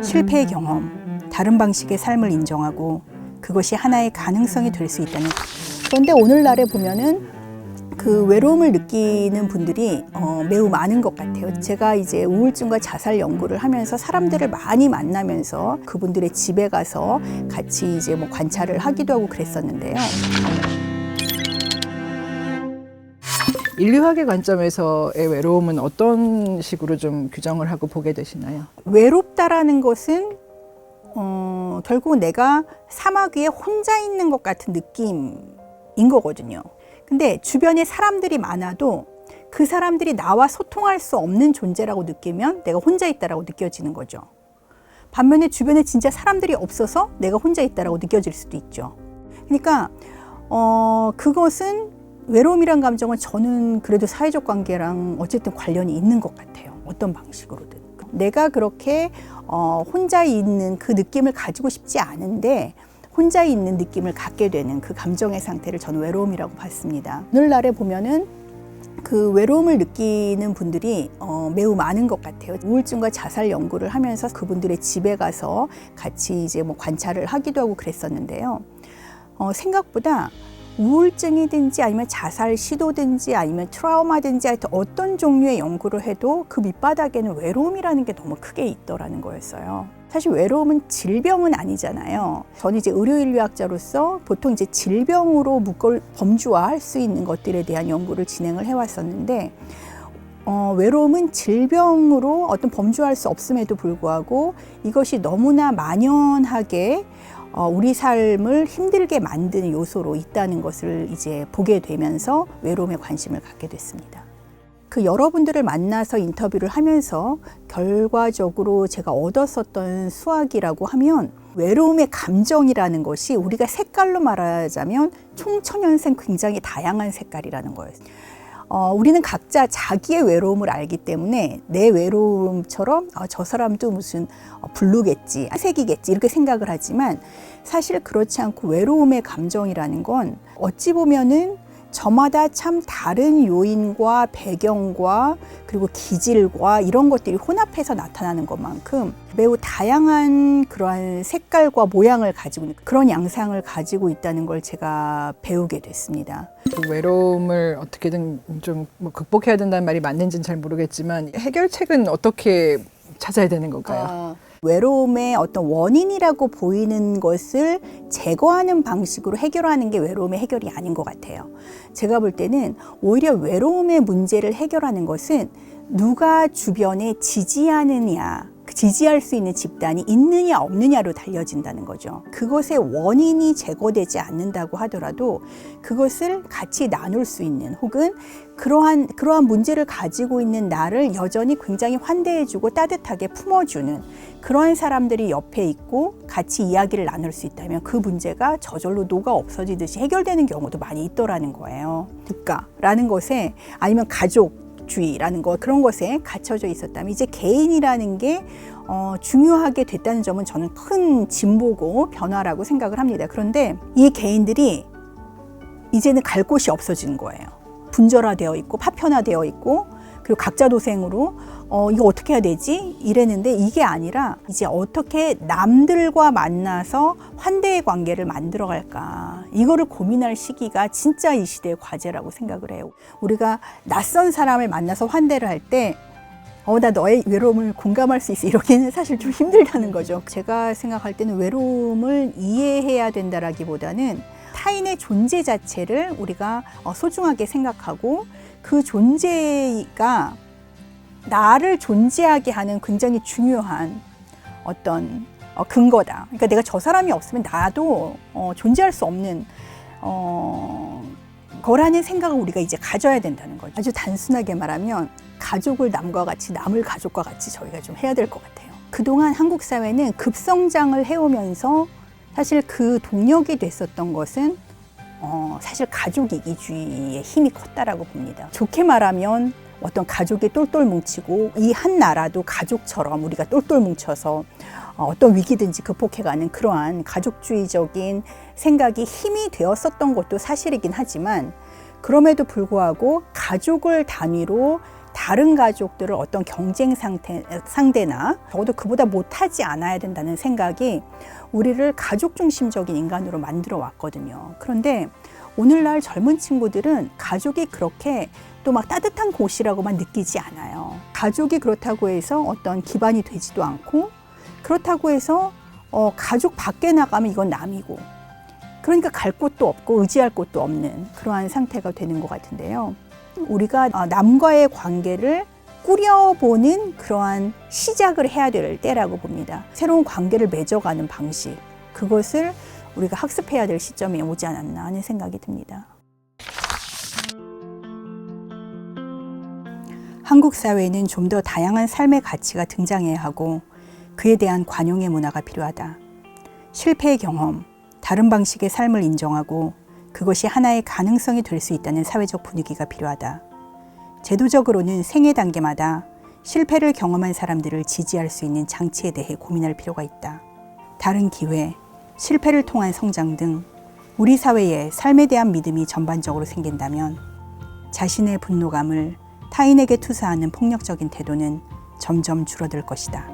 실패의 경험, 다른 방식의 삶을 인정하고 그것이 하나의 가능성이 될 수 있다는. 그런데 오늘날에 보면은 그 외로움을 느끼는 분들이 매우 많은 것 같아요. 제가 이제 우울증과 자살 연구를 하면서 사람들을 많이 만나면서 그분들의 집에 가서 같이 이제 뭐 관찰을 하기도 하고 그랬었는데요. 인류학의 관점에서의 외로움은 어떤 식으로 좀 규정을 하고 보게 되시나요? 외롭다라는 것은 결국 내가 사막 위에 혼자 있는 것 같은 느낌인 거거든요. 근데 주변에 사람들이 많아도 그 사람들이 나와 소통할 수 없는 존재라고 느끼면 내가 혼자 있다라고 느껴지는 거죠. 반면에 주변에 진짜 사람들이 없어서 내가 혼자 있다라고 느껴질 수도 있죠. 그러니까 그것은 외로움이란 감정은 저는 그래도 사회적 관계랑 어쨌든 관련이 있는 것 같아요. 어떤 방식으로든. 내가 그렇게 혼자 있는 그 느낌을 가지고 싶지 않은데 혼자 있는 느낌을 갖게 되는 그 감정의 상태를 저는 외로움이라고 봤습니다. 오늘날에 보면은 그 외로움을 느끼는 분들이 매우 많은 것 같아요. 우울증과 자살 연구를 하면서 그분들의 집에 가서 같이 이제 뭐 관찰을 하기도 하고 그랬었는데요. 생각보다 우울증이든지 아니면 자살 시도든지 아니면 트라우마든지 하여튼 어떤 종류의 연구를 해도 그 밑바닥에는 외로움이라는 게 너무 크게 있더라는 거였어요. 사실 외로움은 질병은 아니잖아요. 저는 이제 의료인류학자로서 보통 이제 질병으로 범주화할 수 있는 것들에 대한 연구를 진행을 해왔었는데 외로움은 질병으로 어떤 범주화할 수 없음에도 불구하고 이것이 너무나 만연하게 우리 삶을 힘들게 만드는 요소로 있다는 것을 이제 보게 되면서 외로움에 관심을 갖게 됐습니다. 그 여러분들을 만나서 인터뷰를 하면서 결과적으로 제가 얻었었던 수학이라고 하면 외로움의 감정이라는 것이 우리가 색깔로 말하자면 총천연색 굉장히 다양한 색깔이라는 거예요. 우리는 각자 자기의 외로움을 알기 때문에 내 외로움처럼 저 사람도 무슨 블루겠지, 색이겠지 이렇게 생각을 하지만 사실 그렇지 않고 외로움의 감정이라는 건 어찌 보면은 저마다 참 다른 요인과 배경과 그리고 기질과 이런 것들이 혼합해서 나타나는 것만큼 매우 다양한 그러한 색깔과 모양을 가지고 있는 그런 양상을 가지고 있다는 걸 제가 배우게 됐습니다. 그 외로움을 어떻게든 좀 뭐 극복해야 된다는 말이 맞는지는 잘 모르겠지만 해결책은 어떻게 찾아야 되는 걸까요? 외로움의 어떤 원인이라고 보이는 것을 제거하는 방식으로 해결하는 게 외로움의 해결이 아닌 것 같아요. 제가 볼 때는 오히려 외로움의 문제를 해결하는 것은 누가 주변에 지지하느냐, 지지할 수 있는 집단이 있느냐 없느냐로 달려진다는 거죠. 그것의 원인이 제거되지 않는다고 하더라도 그것을 같이 나눌 수 있는 혹은 그러한 문제를 가지고 있는 나를 여전히 굉장히 환대해주고 따뜻하게 품어주는 그런 사람들이 옆에 있고 같이 이야기를 나눌 수 있다면 그 문제가 저절로 녹아 없어지듯이 해결되는 경우도 많이 있더라는 거예요. 국가라는 것에 아니면 가족주의라는 것 그런 것에 갇혀져 있었다면 이제 개인이라는 게 중요하게 됐다는 점은 저는 큰 진보고 변화라고 생각을 합니다. 그런데 이 개인들이 이제는 갈 곳이 없어진 거예요. 분절화되어 있고 파편화되어 있고 그리고 각자 도생으로 이거 어떻게 해야 되지? 이랬는데 이게 아니라 이제 어떻게 남들과 만나서 환대의 관계를 만들어 갈까 이거를 고민할 시기가 진짜 이 시대의 과제라고 생각을 해요. 우리가 낯선 사람을 만나서 환대를 할 때 나 너의 외로움을 공감할 수 있어 이러기는 사실 좀 힘들다는 거죠. 제가 생각할 때는 외로움을 이해해야 된다라기보다는 타인의 존재 자체를 우리가 소중하게 생각하고 그 존재가 나를 존재하게 하는 굉장히 중요한 어떤 근거다. 그러니까 내가 저 사람이 없으면 나도 존재할 수 없는 거라는 생각을 우리가 이제 가져야 된다는 거죠. 아주 단순하게 말하면 가족을 남과 같이 남을 가족과 같이 저희가 좀 해야 될 것 같아요. 그동안 한국 사회는 급성장을 해오면서 사실 그 동력이 됐었던 것은 사실 가족 이기주의의 힘이 컸다라고 봅니다. 좋게 말하면 어떤 가족이 똘똘 뭉치고 이 한 나라도 가족처럼 우리가 똘똘 뭉쳐서 어떤 위기든지 극복해가는 그러한 가족주의적인 생각이 힘이 되었었던 것도 사실이긴 하지만 그럼에도 불구하고 가족을 단위로 다른 가족들을 어떤 경쟁 상대나 적어도 그보다 못하지 않아야 된다는 생각이 우리를 가족 중심적인 인간으로 만들어 왔거든요. 그런데 오늘날 젊은 친구들은 가족이 그렇게 또 막 따뜻한 곳이라고만 느끼지 않아요. 가족이 그렇다고 해서 어떤 기반이 되지도 않고, 그렇다고 해서 가족 밖에 나가면 이건 남이고, 그러니까 갈 곳도 없고 의지할 곳도 없는 그러한 상태가 되는 것 같은데요. 우리가 남과의 관계를 꾸려보는 그러한 시작을 해야 될 때라고 봅니다. 새로운 관계를 맺어가는 방식, 그것을 우리가 학습해야 될 시점이 오지 않았나 하는 생각이 듭니다. 한국 사회에는 좀 더 다양한 삶의 가치가 등장해야 하고 그에 대한 관용의 문화가 필요하다. 실패의 경험, 다른 방식의 삶을 인정하고 그것이 하나의 가능성이 될 수 있다는 사회적 분위기가 필요하다. 제도적으로는 생애 단계마다 실패를 경험한 사람들을 지지할 수 있는 장치에 대해 고민할 필요가 있다. 다른 기회, 실패를 통한 성장 등 우리 사회에 삶에 대한 믿음이 전반적으로 생긴다면 자신의 분노감을 타인에게 투사하는 폭력적인 태도는 점점 줄어들 것이다.